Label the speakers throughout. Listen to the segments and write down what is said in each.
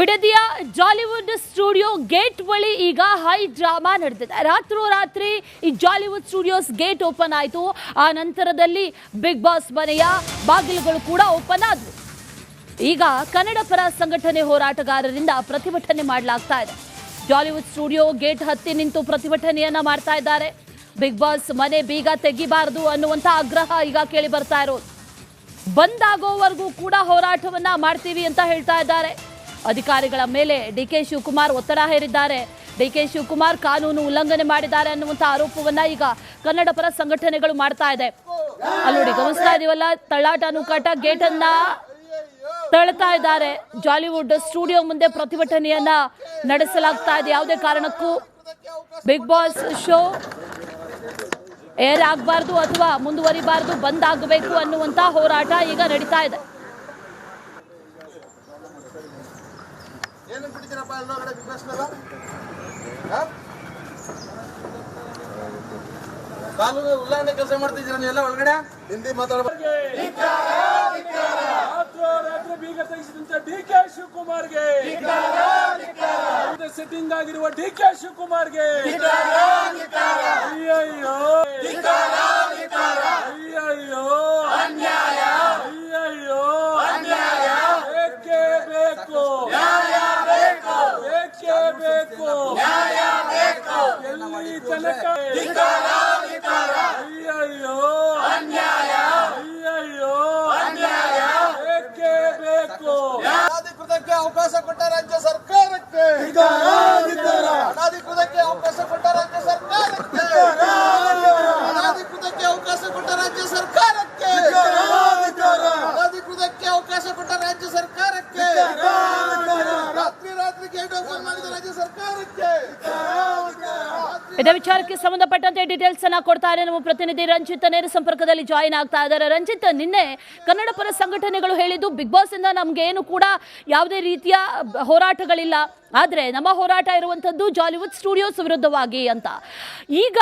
Speaker 1: ಬಿಡದಿಯ Jollywood studio gate ಬಳಿ ಈಗ high drama ನಡೆದಿದೆ. ರಾತ್ರೋರಾತ್ರಿ ಈ ಜಾಲಿವುಡ್ ಸ್ಟುಡಿಯೋಸ್ ಗೇಟ್ ಓಪನ್ ಆಯಿತು. ಆ ನಂತರದಲ್ಲಿ ಬಿಗ್ ಬಾಸ್ ಮನೆಯ ಬಾಗಿಲುಗಳು ಕೂಡ ಓಪನ್ ಆದವು. ಈಗ ಕನ್ನಡ ಪರ ಸಂಘಟನೆ ಹೋರಾಟಗಾರರಿಂದ ಪ್ರತಿಭಟನೆ ಮಾಡಲಾಗ್ತಾ ಇದೆ. ಜಾಲಿವುಡ್ ಸ್ಟುಡಿಯೋ ಗೇಟ್ ಹತ್ತಿ ನಿಂತು ಪ್ರತಿಭಟನೆಯನ್ನ ಮಾಡ್ತಾ ಇದ್ದಾರೆ. ಬಿಗ್ ಬಾಸ್ ಮನೆ ಬೀಗ ತೆಗಿಬಾರದು ಅನ್ನುವಂಥ ಆಗ್ರಹ ಈಗ ಕೇಳಿ ಬರ್ತಾ ಇರೋದು. ಬಂದ್ ಆಗೋವರೆಗೂ ಕೂಡ ಹೋರಾಟವನ್ನ ಮಾಡ್ತೀವಿ ಅಂತ ಹೇಳ್ತಾ ಇದ್ದಾರೆ. ಅಧಿಕಾರಿಗಳ ಮೇಲೆ ಡಿಕೆ ಶಿವಕುಮಾರ್ ಒತ್ತಡ ಹೇರಿದ್ದಾರೆ. ಡಿಕೆ ಶಿವಕುಮಾರ್ ಕಾನೂನು ಉಲ್ಲಂಘನೆ ಮಾಡಿದ್ದಾರೆ ಅನ್ನುವಂಥ ಆರೋಪವನ್ನ ಈಗ ಕನ್ನಡ ಪರ ಸಂಘಟನೆಗಳು ಮಾಡ್ತಾ ಇದೆ. ಅಲ್ಲಿ ನೋಡಿ ಗಮನಿಸ್ತಾ ಇದೀವಲ್ಲ, ತಳ್ಳಾಟ ನೂಕಾಟ ಗೇಟ್ ಅನ್ನ ತಳ್ತಾ ಇದ್ದಾರೆ. ಜಾಲಿವುಡ್ ಸ್ಟುಡಿಯೋ ಮುಂದೆ ಪ್ರತಿಭಟನೆಯನ್ನ ನಡೆಸಲಾಗ್ತಾ ಇದೆ. ಯಾವುದೇ ಕಾರಣಕ್ಕೂ ಬಿಗ್ ಬಾಸ್ ಶೋ ಏರ್ ಆಗಬಾರ್ದು ಅಥವಾ ಮುಂದುವರಿಬಾರ್ದು, ಬಂದ್ ಆಗಬೇಕು ಅನ್ನುವಂತ ಹೋರಾಟ ಈಗ ನಡೀತಾ ಇದೆ.
Speaker 2: ಕಾನೂನು ಉಲ್ಲಂಘನೆ ಕೆಲಸ ಮಾಡ್ತಿದ್ದೀರಾ ನೀವೆಲ್ಲ ಒಳಗಡೆ ಹಿಂದಿ ಮಾತಾಡಬೇಕು.
Speaker 3: ಬೀಗ ತೆಗೆಸಿದಂತ ಡಿಕೆ ಶಿವಕುಮಾರ್ಗೆ, ಸೆಟ್ಟಿಂಗ್ ಆಗಿರುವ ಡಿಕೆ ಶಿವಕುಮಾರ್ಗೆ ಅಯ್ಯಯ್ಯೋ ಅಯ್ಯಯ್ಯೋ ಅನ್ಯಾಯ, ಅಯ್ಯಯ್ಯೋ ಅನ್ಯಾಯ, ಬೇಕೇ ಬೇಕು ಬೇಕೇ ಬೇಕು, ಎಲ್ಲಿ ತನಕ ಅಯ್ಯಯ್ಯೋ ಅನ್ಯಾಯ, ಅಯ್ಯಯ್ಯೋ ಅನ್ಯಾಯ, ಬೇಕೇ ಬೇಕು.
Speaker 2: ಅನಾಧಿಕೃತಕ್ಕೆ ಅವಕಾಶ ಕೊಟ್ಟ ರಾಜ್ಯ ಸರ್ಕಾರಕ್ಕೆ, ಅನಾಧಿಕೃತಕ್ಕೆ ಅವಕಾಶ ಕೊಟ್ಟ ರಾಜ್ಯ ಸರ್ಕಾರಕ್ಕೆ, ಅನಾಧಿಕೃತಕ್ಕೆ ಅವಕಾಶ ಕೊಟ್ಟ ರಾಜ್ಯ ಸರ್ಕಾರಕ್ಕೆ, ಅನಾಧಿಕೃತಕ್ಕೆ ಅವಕಾಶ ಕೊಟ್ಟ ರಾಜ್ಯ ಸರ್ಕಾರಕ್ಕೆ, ರಾತ್ರಿ ರಾತ್ರಿ ಗೇಟ್ ಓಪನ್ ಮಾಡಿದ ರಾಜ್ಯ ಸರ್ಕಾರಕ್ಕೆ.
Speaker 1: ಇದೇ ವಿಚಾರಕ್ಕೆ ಸಂಬಂಧಪಟ್ಟಂತೆ ಡೀಟೇಲ್ಸ್ ಅನ್ನ ಕೊಡ್ತಾರೆ ನಮ್ಮ ಪ್ರತಿನಿಧಿ ರಂಜಿತ್. ನೇರ ಸಂಪರ್ಕದಲ್ಲಿ ಜಾಯಿನ್ ಆಗ್ತಾ ಇದ್ದಾರೆ. ರಂಜಿತ್, ನಿನ್ನೆ ಕನ್ನಡ ಪರ ಸಂಘಟನೆಗಳು ಹೇಳಿದ್ದು ಬಿಗ್ ಬಾಸ್ ಇಂದ ನಮ್ಗೆ ಏನು ಕೂಡ ಯಾವುದೇ ರೀತಿಯ ಹೋರಾಟಗಳಿಲ್ಲ, ಆದ್ರೆ ನಮ್ಮ ಹೋರಾಟ ಇರುವಂತದ್ದು ಜಾಲಿವುಡ್ ಸ್ಟುಡಿಯೋಸ್ ವಿರುದ್ಧವಾಗಿ ಅಂತ. ಈಗ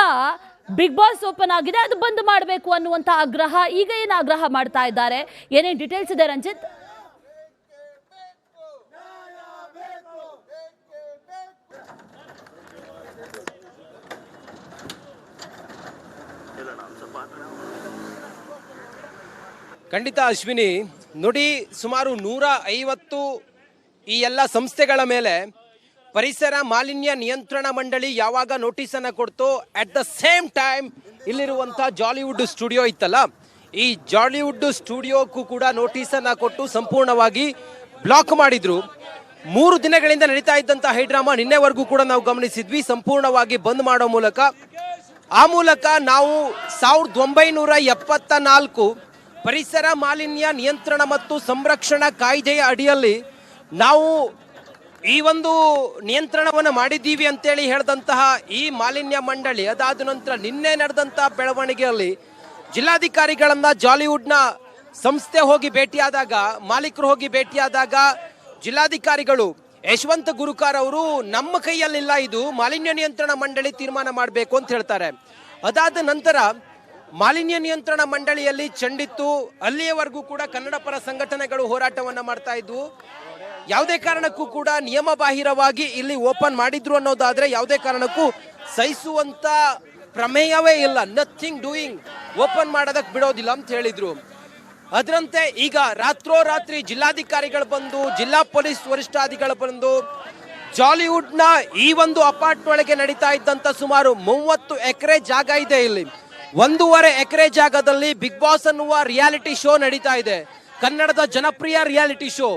Speaker 1: ಬಿಗ್ ಬಾಸ್ ಓಪನ್ ಆಗಿದೆ, ಅದು ಬಂದ್ ಮಾಡಬೇಕು ಅನ್ನುವಂತ ಆಗ್ರಹ. ಈಗ ಏನು ಆಗ್ರಹ ಮಾಡ್ತಾ ಇದ್ದಾರೆ, ಏನೇನು ಡೀಟೇಲ್ಸ್ ಇದೆ ರಂಜಿತ್?
Speaker 4: ಖಂಡಿತ ಅಶ್ವಿನಿ, ನೋಡಿ, ಸುಮಾರು 150 ಈ ಎಲ್ಲ ಸಂಸ್ಥೆಗಳ ಮೇಲೆ ಪರಿಸರ ಮಾಲಿನ್ಯ ನಿಯಂತ್ರಣ ಮಂಡಳಿ ಯಾವಾಗ ನೋಟಿಸನ್ನು ಕೊಡ್ತೋ, ಅಟ್ ದ ಸೇಮ್ ಟೈಮ್ ಇಲ್ಲಿರುವಂಥ ಜಾಲಿವುಡ್ ಸ್ಟುಡಿಯೋ ಇತ್ತಲ್ಲ, ಈ ಜಾಲಿವುಡ್ ಸ್ಟುಡಿಯೋಕ್ಕೂ ಕೂಡ ನೋಟಿಸನ್ನು ಕೊಟ್ಟು ಸಂಪೂರ್ಣವಾಗಿ ಬ್ಲಾಕ್ ಮಾಡಿದ್ರು. 3 ದಿನಗಳಿಂದ ನಡೀತಾ ಇದ್ದಂಥ ಹೈಡ್ರಾಮಾ ನಿನ್ನೆವರೆಗೂ ಕೂಡ ನಾವು ಗಮನಿಸಿದ್ವಿ. ಸಂಪೂರ್ಣವಾಗಿ ಬಂದ್ ಮಾಡೋ ಮೂಲಕ, ಆ ಮೂಲಕ ನಾವು 1974 ಪರಿಸರ ಮಾಲಿನ್ಯ ನಿಯಂತ್ರಣ ಮತ್ತು ಸಂರಕ್ಷಣಾ ಕಾಯ್ದೆಯ ಅಡಿಯಲ್ಲಿ ನಾವು ಈ ಒಂದು ನಿಯಂತ್ರಣವನ್ನು ಮಾಡಿದ್ದೀವಿ ಅಂತೇಳಿ ಹೇಳಿದಂತಹ ಈ ಮಾಲಿನ್ಯ ಮಂಡಳಿ, ಅದಾದ ನಂತರ ನಿನ್ನೆ ನಡೆದಂತಹ ಬೆಳವಣಿಗೆಯಲ್ಲಿ ಜಿಲ್ಲಾಧಿಕಾರಿಗಳನ್ನ ಜಾಲಿವುಡ್ನ ಸಂಸ್ಥೆ ಹೋಗಿ ಭೇಟಿಯಾದಾಗ, ಮಾಲೀಕರು ಹೋಗಿ ಭೇಟಿಯಾದಾಗ, ಜಿಲ್ಲಾಧಿಕಾರಿಗಳು ಯಶವಂತ ಗುರುಕಾರ್ ಅವರು ನಮ್ಮ ಕೈಯಲ್ಲಿಲ್ಲ, ಇದು ಮಾಲಿನ್ಯ ನಿಯಂತ್ರಣ ಮಂಡಳಿ ತೀರ್ಮಾನ ಮಾಡಬೇಕು ಅಂತ ಹೇಳ್ತಾರೆ. ಅದಾದ ನಂತರ ಮಾಲಿನ್ಯ ನಿಯಂತ್ರಣ ಮಂಡಳಿಯಲ್ಲಿ ಚೆಂಡಿತ್ತು. ಅಲ್ಲಿಯವರೆಗೂ ಕೂಡ ಕನ್ನಡ ಪರ ಸಂಘಟನೆಗಳು ಹೋರಾಟವನ್ನ ಮಾಡ್ತಾ ಇದ್ವು. ಯಾವುದೇ ಕಾರಣಕ್ಕೂ ಕೂಡ ನಿಯಮ ಬಾಹಿರವಾಗಿ ಇಲ್ಲಿ ಓಪನ್ ಮಾಡಿದ್ರು ಅನ್ನೋದಾದ್ರೆ ಯಾವುದೇ ಕಾರಣಕ್ಕೂ ಸಹಿಸುವಂತ ಪ್ರಮೇಯವೇ ಇಲ್ಲ. ನಥಿಂಗ್ ಡೂಯಿಂಗ್, ಓಪನ್ ಮಾಡೋದಕ್ಕೆ ಬಿಡೋದಿಲ್ಲ ಅಂತ ಹೇಳಿದ್ರು. ಅದರಂತೆ ಈಗ ರಾತ್ರೋರಾತ್ರಿ ಜಿಲ್ಲಾಧಿಕಾರಿಗಳು ಬಂದು, ಜಿಲ್ಲಾ ಪೊಲೀಸ್ ವರಿಷ್ಠಾಧಿಕಾರಿಗಳು ಬಂದು, ಜಾಲಿವುಡ್ನ ಈ ಒಂದು ಅಪಾರ್ಟ್ ಒಳಗೆ ನಡೀತಾ ಇದ್ದಂತ ಸುಮಾರು 30 ಎಕರೆ ಜಾಗ ಇದೆ. ಇಲ್ಲಿ 1.5 ಎಕರೆ ಜಾಗದಲ್ಲಿ ಬಿಗ್ ಬಾಸ್ ಅನ್ನುವ ರಿಯಾಲಿಟಿ ಶೋ ನಡೀತಾ ಇದೆ, ಕನ್ನಡದ ಜನಪ್ರಿಯ ರಿಯಾಲಿಟಿ ಶೋ.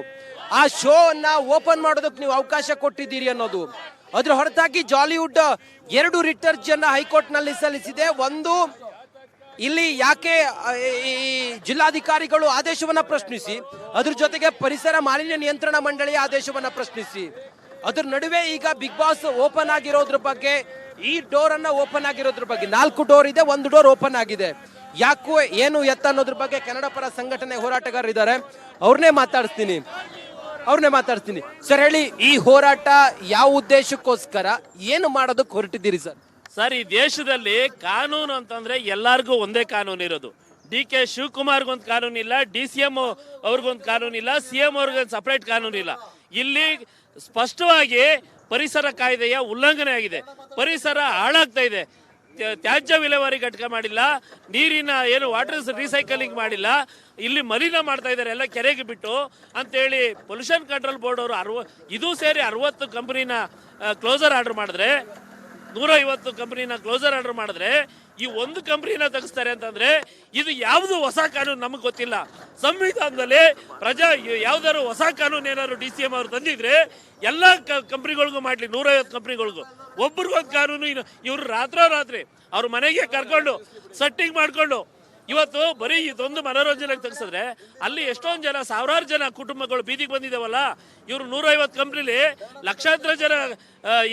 Speaker 4: ಆ ಶೋ ಅನ್ನ ಓಪನ್ ಮಾಡೋದಕ್ಕೆ ನೀವು ಅವಕಾಶ ಕೊಟ್ಟಿದ್ದೀರಿ ಅನ್ನೋದು. ಅದ್ರ ಹೊರತಾಗಿ ಜಾಲಿವುಡ್ 2 ರಿಟ್ ಅರ್ಜಿಯನ್ನ ಹೈಕೋರ್ಟ್ ನಲ್ಲಿ ಸಲ್ಲಿಸಿದೆ. ಒಂದು, ಇಲ್ಲಿ ಯಾಕೆ ಈ ಜಿಲ್ಲಾಧಿಕಾರಿಗಳು ಆದೇಶವನ್ನ ಪ್ರಶ್ನಿಸಿ, ಅದ್ರ ಜೊತೆಗೆ ಪರಿಸರ ಮಾಲಿನ್ಯ ನಿಯಂತ್ರಣ ಮಂಡಳಿಯ ಆದೇಶವನ್ನ ಪ್ರಶ್ನಿಸಿ. ಅದ್ರ ನಡುವೆ ಈಗ ಬಿಗ್ ಬಾಸ್ ಓಪನ್ ಆಗಿರೋದ್ರ ಬಗ್ಗೆ, ಈ ಡೋರ್ ಅನ್ನ ಓಪನ್ ಆಗಿರೋದ್ರ ಬಗ್ಗೆ, 4 ಡೋರ್ ಇದೆ, 1 ಡೋರ್ ಓಪನ್ ಆಗಿದೆ. ಯಾಕೋ ಏನು ಎತ್ತ ಅನ್ನೋದ್ರ ಬಗ್ಗೆ ಕನ್ನಡ ಪರ ಸಂಘಟನೆ ಹೋರಾಟಗಾರರಿದ್ದಾರೆ, ಅವ್ರನ್ನೇ ಮಾತಾಡ್ತೀನಿ. ಸರ್ ಹೇಳಿ, ಈ ಹೋರಾಟ ಯಾವ ಉದ್ದೇಶಕ್ಕೋಸ್ಕರ, ಏನು ಮಾಡೋದಕ್ಕೆ ಹೊರಟಿದ್ದೀರಿ ಸರ್?
Speaker 5: ಸರ್, ಈ ದೇಶದಲ್ಲಿ ಕಾನೂನು ಅಂತಂದ್ರೆ ಎಲ್ಲರಿಗೂ ಒಂದೇ ಕಾನೂನು ಇರೋದು. ಡಿ.ಕೆ. ಶಿವಕುಮಾರ್ಗೊಂದು ಕಾನೂನು ಇಲ್ಲ, DCM ಅವ್ರಿಗೊಂದು ಕಾನೂನು ಇಲ್ಲ, CM ಅವ್ರಿಗೊಂದು ಸಪರೇಟ್ ಕಾನೂನು ಇಲ್ಲ. ಇಲ್ಲಿ ಸ್ಪಷ್ಟವಾಗಿ ಪರಿಸರ ಕಾಯ್ದೆಯ ಉಲ್ಲಂಘನೆ ಆಗಿದೆ. ಪರಿಸರ ಹಾಳಾಗ್ತಾ ಇದೆ. ತ್ಯಾಜ್ಯ ವಿಲೇವಾರಿ ಘಟಕ ಮಾಡಿಲ್ಲ, ನೀರಿನ ಏನು ವಾಟರ್ ರೀಸೈಕಲಿಂಗ್ ಮಾಡಿಲ್ಲ, ಇಲ್ಲಿ ಮಲಿನ ಮಾಡ್ತಾ ಇದ್ದಾರೆ ಎಲ್ಲ ಕೆರೆಗೆ ಬಿಟ್ಟು ಅಂತೇಳಿ ಪೊಲ್ಯೂಷನ್ ಕಂಟ್ರೋಲ್ ಬೋರ್ಡ್ ಅವರು ಇದು ಸೇರಿ 60 ಕಂಪನಿನ ಕ್ಲೋಸರ್ ಆರ್ಡರ್ ಮಾಡಿದ್ರೆ, 150 ಕಂಪನಿನ ಕ್ಲೋಸರ್ ಆರ್ಡರ್ ಮಾಡಿದ್ರೆ ಈ ಒಂದು ಕಂಪನಿನ ತೆಗೆಸ್ತಾರೆ ಅಂತಂದ್ರೆ ಇದು ಯಾವುದು ಹೊಸ ಕಾನೂನು ನಮಗೆ ಗೊತ್ತಿಲ್ಲ. ಸಂವಿಧಾನದಲ್ಲಿ ಯಾವ್ದಾದ್ರು ಹೊಸ ಕಾನೂನು ಏನಾದ್ರು DCM ಅವರು ತಂದಿದ್ರೆ ಎಲ್ಲ ಕಂಪನಿಗಳಿಗೂ ಮಾಡ್ಲಿ, 150 ಕಂಪನಿಗಳಿಗೂ ಒಬ್ಬರಿಗೊಂದು ಕಾನೂನು. ಇವರು ರಾತ್ರಿ ಅವ್ರ ಮನೆಗೆ ಕರ್ಕೊಂಡು ಸೆಟ್ಟಿಂಗ್ ಮಾಡ್ಕೊಂಡು ಇವತ್ತು ಬರೀ ಇದೊಂದು ಮನೋರಂಜನೆಗೆ ತೆಗೆಸಿದ್ರೆ ಅಲ್ಲಿ ಎಷ್ಟೊಂದು ಜನ, ಸಾವಿರಾರು ಜನ ಕುಟುಂಬಗಳು ಬೀದಿಗೆ ಬಂದಿದ್ದಾವಲ್ಲ. ಇವರು 150 ಕಂಪ್ನಿಲಿ ಲಕ್ಷಾಂತರ ಜನ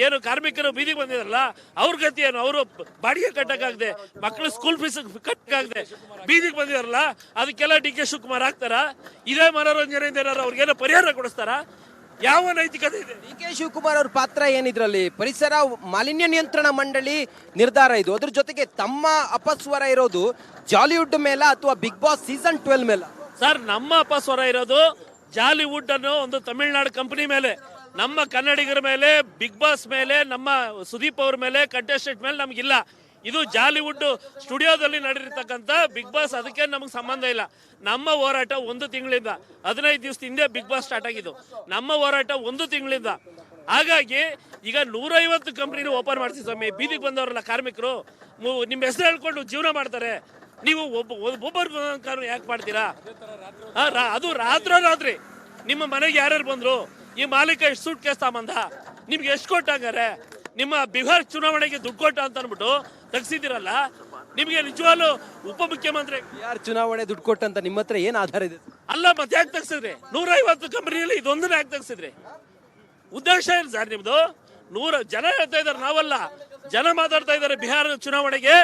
Speaker 5: ಏನು ಕಾರ್ಮಿಕರು ಬೀದಿಗೆ ಬಂದಿದಾರಲ್ಲ, ಅವ್ರ ಗತಿ ಏನು? ಅವರು ಬಾಡಿಗೆ ಕಟ್ಟಕ್ಕಾಗದೆ, ಮಕ್ಕಳು ಸ್ಕೂಲ್ ಫೀಸ್ ಕಟ್ಟಕ್ಕಾಗದೆ ಬೀದಿಗೆ ಬಂದಿದಾರಲ್ಲ, ಅದಕ್ಕೆಲ್ಲ DK ಶಿವಕುಮಾರ್ ಹಾಕ್ತಾರ? ಇದೇ ಮನೋರಂಜನೆಯಿಂದ ಏನಾರು ಅವ್ರಿಗೇನೋ ಪರಿಹಾರ ಕೊಡಿಸ್ತಾರ? ಯಾವ ನೈತಿಕತೆ ಇದೆ?
Speaker 4: DK ಶಿವಕುಮಾರ್ ಅವ್ರ ಪಾತ್ರ ಏನಿದ್ರಲ್ಲಿ? ಪರಿಸರ ಮಾಲಿನ್ಯ ನಿಯಂತ್ರಣ ಮಂಡಳಿ ನಿರ್ಧಾರ ಇದು. ಅದ್ರ ಜೊತೆಗೆ ತಮ್ಮ ಅಪಸ್ವರ ಇರೋದು ಜಾಲಿವುಡ್ ಮೇಲ ಅಥವಾ ಬಿಗ್ ಬಾಸ್ ಸೀಸನ್ 12 ಮೇಲೆ?
Speaker 5: ಸರ್, ನಮ್ಮ ಅಪಸ್ವರ ಇರೋದು ಜಾಲಿವುಡ್ ಅನ್ನೋ ಒಂದು ತಮಿಳ್ನಾಡು ಕಂಪನಿ ಮೇಲೆ, ನಮ್ಮ ಕನ್ನಡಿಗರ ಮೇಲೆ, ಬಿಗ್ ಬಾಸ್ ಮೇಲೆ, ನಮ್ಮ ಸುದೀಪ್ ಅವ್ರ ಮೇಲೆ, ಕಂಟೆಸ್ಟೆಂಟ್ ಮೇಲೆ ನಮಗಿಲ್ಲ. ಇದು ಜಾಲಿವುಡ್ ಸ್ಟುಡಿಯೋದಲ್ಲಿ ನಡೆದಿರ್ತಕ್ಕಂಥ ಬಿಗ್ ಬಾಸ್, ಅದಕ್ಕೆ ನಮಗೆ ಸಂಬಂಧ ಇಲ್ಲ. ನಮ್ಮ ಹೋರಾಟ 1 ತಿಂಗಳಿಂದ 15 ದಿವಸದ ಹಿಂದೆ ಬಿಗ್ ಬಾಸ್ ಸ್ಟಾರ್ಟ್ ಆಗಿದ್ದು. ನಮ್ಮ ಹೋರಾಟ 1 ತಿಂಗಳಿಂದ. ಹಾಗಾಗಿ ಈಗ 150 ಕಂಪ್ನಿನ ಓಪನ್ ಮಾಡ್ತೀವಿ ಸ್ವಾಮಿ. ಬೀದಿಗೆ ಬಂದವರಲ್ಲ ಕಾರ್ಮಿಕರು, ನಿಮ್ಮ ಹೆಸರು ಹೇಳ್ಕೊಂಡು ಜೀವನ ಮಾಡ್ತಾರೆ. ನೀವು ಒಬ್ಬೊಬ್ಬರು ಕಾನೂನು ಯಾಕೆ ಮಾಡ್ತೀರಾ? ಅದು ರಾತ್ರಿ ನಿಮ್ಮ ಮನೆಗೆ ಯಾರ್ಯಾರು ಬಂದ್ರು? ಈ ಮಾಲೀಕ ಎಷ್ಟು ಸೂಟ್ ಕೇಸ್ ತಗೊಂಬಂದ? ನಿಮ್ಗೆ ಎಷ್ಟು ಕೊಟ್ಟಾಗಾರೆ? ನಿಮ್ಮ ಬಿಹಾರ್ ಚುನಾವಣೆಗೆ ದುಡ್ಡು ಕೊಟ್ಟ ಅಂತ ಅಂದ್ಬಿಟ್ಟು ತೆಗ್ಸಿದಿರಲ್ಲ. ನಿಮ್ಗೆ ನಿಜವಾಗ್ಲೂ ಉಪಮುಖ್ಯಮಂತ್ರಿ
Speaker 4: ಯಾರು ಚುನಾವಣೆ ದುಡ್ಡು ಕೊಟ್ಟಂತ ನಿಮ್ಮ ಹತ್ರ ಏನ್ ಆಧಾರ ಇದೆ?
Speaker 5: ಅಲ್ಲ, ಮತ್ತೆ ಯಾಕೆ ತೆಗ್ಸಿದ್ರಿ? 150 ಕಂಪನಿಯಲ್ಲಿ ಇದೊಂದನ್ನ ಯಾಕೆ ತೆಗ್ಸಿದ್ರಿ? ಉದ್ದೇಶ ಏನು ಸರ್ ನಿಮ್ದು? 100 ಜನ ಹೇಳ್ತಾ ಇದಾರೆ, ನಾವಲ್ಲ, ಜನ ಮಾತಾಡ್ತಾ ಇದ್ದಾರೆ. ಬಿಹಾರ ಚುನಾವಣೆಗೆ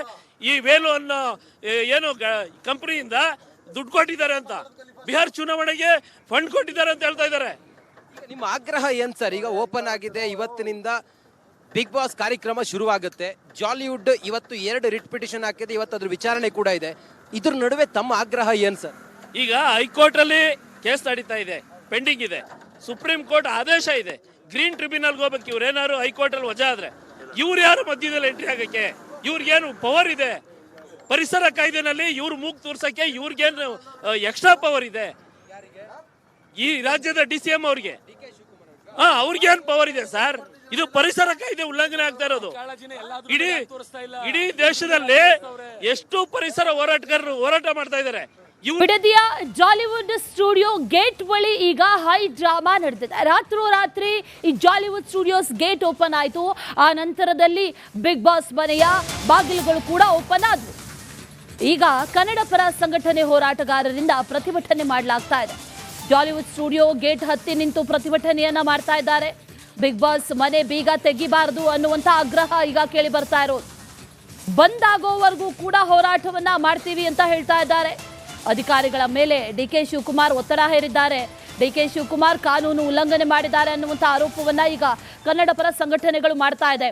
Speaker 5: ಈ ವೇಲು ಅನ್ನೋ ಏನು ಕಂಪನಿಯಿಂದ ದುಡ್ಡು ಕೊಟ್ಟಿದ್ದಾರೆ ಅಂತ, ಬಿಹಾರ ಚುನಾವಣೆಗೆ ಫಂಡ್ ಕೊಟ್ಟಿದ್ದಾರೆ ಅಂತ ಹೇಳ್ತಾ ಇದ್ದಾರೆ.
Speaker 4: ನಿಮ್ಮ ಆಗ್ರಹ ಏನ್ ಸರ್? ಈಗ ಓಪನ್ ಆಗಿದೆ, ಇವತ್ತಿನಿಂದ ಬಿಗ್ ಬಾಸ್ ಕಾರ್ಯಕ್ರಮ ಶುರುವಾಗುತ್ತೆ. ಜಾಲಿವುಡ್ ಇವತ್ತು 2 ರಿಟ್ ಪಿಟಿಷನ್ ಹಾಕಿದೆ, ಇವತ್ತು ಅದ್ರ ವಿಚಾರಣೆ ಕೂಡ ಇದೆ. ಇದ್ರ ನಡುವೆ ತಮ್ಮ ಆಗ್ರಹ ಏನ್ ಸರ್?
Speaker 5: ಈಗ ಹೈಕೋರ್ಟ್ ಅಲ್ಲಿ ಕೇಸ್ ನಡೀತಾ ಇದೆ, ಪೆಂಡಿಂಗ್ ಇದೆ. ಸುಪ್ರೀಂ ಕೋರ್ಟ್ ಆದೇಶ ಇದೆ, ಗ್ರೀನ್ ಟ್ರಿಬ್ಯುನಲ್ಗೆ ಹೋಗ್ಬೇಕು. ಇವ್ರೇನಾದ್ರು ಹೈಕೋರ್ಟ್ ಅಲ್ಲಿ ವಜಾ ಆದ್ರೆ ಇವ್ರು ಯಾರು ಮಧ್ಯದಲ್ಲಿ ಎಂಟ್ರಿ ಆಗಕ್ಕೆ? ಇವ್ರಿಗೇನು ಪವರ್ ಇದೆ? ಪರಿಸರ ಕಾಯ್ದೆನಲ್ಲಿ ಇವ್ರು ಮೂಗ್ ತೋರ್ಸಕ್ಕೆ ಇವ್ರಿಗೇನು ಎಕ್ಸ್ಟ್ರಾ ಪವರ್ ಇದೆ? ಈ ರಾಜ್ಯದ DCM ಅವ್ರಿಗೆ ಅವ್ರಿಗೇನು ಪವರ್ ಇದೆ ಸರ್? ಇದು ಪರಿಸರ ಕಾಯ್ದೆ ಉಲ್ಲಂಘನೆ ಆಗ್ತಾ ಇರೋದು. ಇಡೀ ದೇಶದಲ್ಲಿ ಎಷ್ಟು ಪರಿಸರ ಹೋರಾಟಗಾರರು ಹೋರಾಟ ಮಾಡ್ತಾ ಇದ್ದಾರೆ.
Speaker 1: ಬಿಡದಿಯ ಜಾಲಿವುಡ್ ಸ್ಟುಡಿಯೋ ಗೇಟ್ ಬಳಿ ಈಗ ಹೈ ಡ್ರಾಮಾ ನಡೆದಿದೆ. ರಾತ್ರೋರಾತ್ರಿ ಈ ಜಾಲಿವುಡ್ ಸ್ಟುಡಿಯೋಸ್ ಗೇಟ್ ಓಪನ್ ಆಯಿತು. ಆ ನಂತರದಲ್ಲಿ ಬಿಗ್ ಬಾಸ್ ಮನೆಯ ಬಾಗಿಲುಗಳು ಕೂಡ ಓಪನ್ ಆದವು. ಈಗ ಕನ್ನಡ ಪರ ಸಂಘಟನೆ ಹೋರಾಟಗಾರರಿಂದ ಪ್ರತಿಭಟನೆ ಮಾಡಲಾಗ್ತಾ ಇದೆ. ಜಾಲಿವುಡ್ ಸ್ಟುಡಿಯೋ ಗೇಟ್ ಹತ್ತಿ ನಿಂತು ಪ್ರತಿಭಟನೆಯನ್ನ ಮಾಡ್ತಾ ಇದ್ದಾರೆ. ಬಿಗ್ ಬಾಸ್ ಮನೆ ಬೀಗ ತೆಗಿಬಾರದು ಅನ್ನುವಂಥ ಆಗ್ರಹ ಈಗ ಕೇಳಿ ಬರ್ತಾ ಇರೋದು. ಬಂದ್ ಆಗೋವರೆಗೂ ಕೂಡ ಹೋರಾಟವನ್ನ ಮಾಡ್ತೀವಿ ಅಂತ ಹೇಳ್ತಾ ಇದ್ದಾರೆ. ಅಧಿಕಾರಿಗಳ ಮೇಲೆ DK ಶಿವಕುಮಾರ್ ಒತ್ತಡ ಹೇರಿದ್ದಾರೆ. DK ಶಿವಕುಮಾರ್ ಕಾನೂನು ಉಲ್ಲಂಘನೆ ಮಾಡಿದ್ದಾರೆ ಅನ್ನುವಂಥ ಆರೋಪವನ್ನ ಈಗ ಕನ್ನಡ ಪರ ಸಂಘಟನೆಗಳು ಮಾಡ್ತಾ ಇದೆ.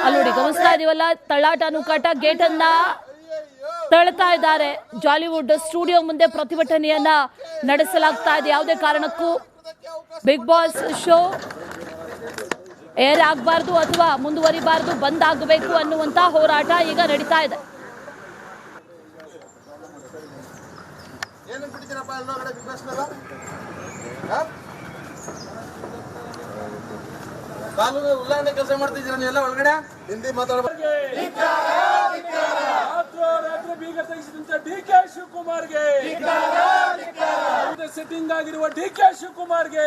Speaker 1: ಅಲ್ಲೋಡಿ ಗಮನಿಸ್ತಾ ಇದೀವಲ್ಲ, ತಳ್ಳಾಟ ನೂಕಾಟ ಗೇಟ್ ಅನ್ನ ತಳ್ತಾ ಇದ್ದಾರೆ. ಜಾಲಿವುಡ್ ಸ್ಟುಡಿಯೋ ಮುಂದೆ ಪ್ರತಿಭಟನೆಯನ್ನ ನಡೆಸಲಾಗ್ತಾ ಇದೆ. ಯಾವುದೇ ಕಾರಣಕ್ಕೂ ಬಿಗ್ ಬಾಸ್ ಶೋ ಏರ್ ಆಗಬಾರ್ದು ಅಥವಾ ಮುಂದುವರಿಬಾರ್ದು, ಬಂದ್ ಆಗಬೇಕು ಅನ್ನುವಂಥ ಹೋರಾಟ ಈಗ ನಡೀತಾ ಇದೆ.
Speaker 2: ಏನಂತ ಬಿಡ್ತೀರಪ್ಪ ಎಲ್ಲೊಳಗಡೆ ಬಿಗ್ ಬಾಸ್ ಮೇಲೆ? ಕಾನೂನು ಉಲ್ಲಂಘನೆ ಕೆಲಸ ಮಾಡ್ತಿದ್ದೀರಾ ನೀವೆಲ್ಲ ಒಳಗಡೆ? ಹಿಂದಿ ಮಾತಾಡಬೇಕು.
Speaker 3: ರಾತ್ರಿ ಬೀಗ ತೆಗೆಸಿದಂತ DK ಶಿವಕುಮಾರ್ಗೆ, ಸೆಟ್ಟಿಂಗ್ ಆಗಿರುವ DK ಶಿವಕುಮಾರ್ಗೆ